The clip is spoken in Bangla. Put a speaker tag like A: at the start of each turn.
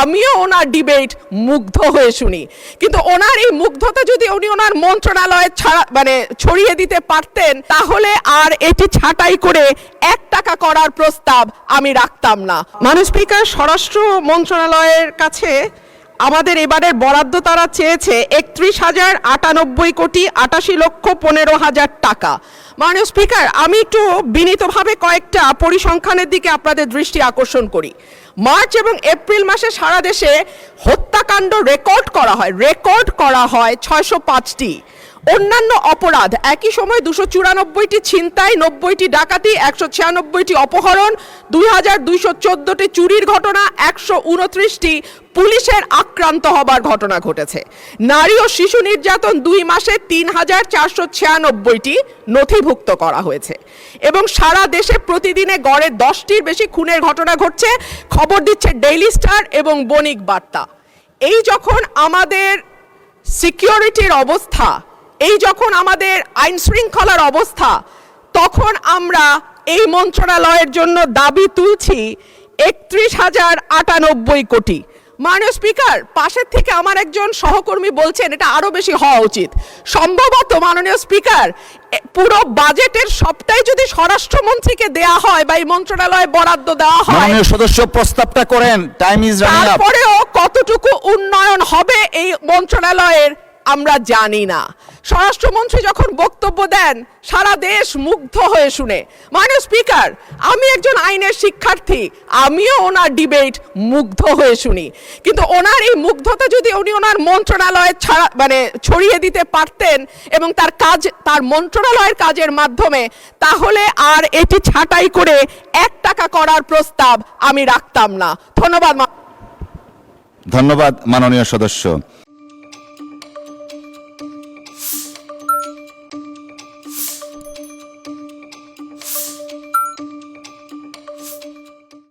A: আমিও ওনার ডিবেট মুগ্ধ হয়ে শুনি, কিন্তু ওনার এই মুগ্ধতা যদি উনি ওনার মন্ত্রণালয়ে ছড়িয়ে দিতে পারতেন, তাহলে আর এটি ছাঁটাই করে 1 টাকা করার প্রস্তাব আমি রাখতাম না। মাননীয় স্পিকার, স্বরাষ্ট্র মন্ত্রণালয়ের কাছে আমাদের এবারের বরাদ্দ তারা চেয়েছে 31,098,85,15,000 টাকা। মাননীয় স্পিকার, আমি একটু বিনীতভাবে কয়েকটা পরিসংখ্যানের দিকে আপনাদের দৃষ্টি আকর্ষণ করি। মার্চ এবং এপ্রিল মাসে সারা দেশে হত্যাকাণ্ড রেকর্ড করা হয় 605টি। অন্যান্য অপরাধ একই সময় 294টি ছিনতাই, 90টি ডাকাতি, 196টি অপহরণ, 2214টি চুরির ঘটনা, 129টি পুলিশের আক্রান্ত হবার ঘটনা ঘটেছে। নারী ও শিশু নির্যাতন 2 মাসে 3,496টি নথিভুক্ত করা হয়েছে এবং সারা দেশে প্রতিদিনে গড়ে 10টির বেশি খুনের ঘটনা ঘটছে, খবর দিচ্ছে ডেইলি স্টার এবং বণিক বার্তা। এই যখন আমাদের সিকিউরিটির অবস্থা, এই যখন আমাদের আইন শৃঙ্খলার অবস্থা, তখন আমরা এই মন্ত্রণালয়ের জন্য দাবি তুলছি 31,098 কোটি। মাননীয় স্পিকার, পাশের থেকে আমার একজন সহকর্মী বলছেন এটা আরো বেশি হওয়া উচিত। সম্ভবত মাননীয় স্পিকার, পুরো বাজেটের সবটাই যদি স্বরাষ্ট্রমন্ত্রীকে দেয়া হয় বা এই মন্ত্রণালয়ে বরাদ্দ দেওয়া হয়,
B: মাননীয় সদস্য প্রস্তাবটা করেন, টাইম ইজ রানিং আপ।
A: তারপরেও কতটুকু উন্নয়ন হবে এই মন্ত্রণালয়ের আমরা জানি না। স্বরাষ্ট্রমন্ত্রী যখন বক্তব্য দেন, সারা দেশ মুগ্ধ হয়ে শুনে। মাননীয় স্পিকার, আমি একজন আইনের শিক্ষার্থী, আমিও ওনার ডিবেট মুগ্ধ হয়ে শুনি, কিন্তু ওনার এই মুগ্ধতা যদি উনি ওনার মন্ত্রণালয়ে ছড়িয়ে দিতে পারতেন এবং তার মন্ত্রণালয়ের কাজের মাধ্যমে, তাহলে আর এটি ছাঁটাই করে 1 টাকা করার প্রস্তাব আমি রাখতাম না। ধন্যবাদ।
B: ধন্যবাদ মাননীয় সদস্য।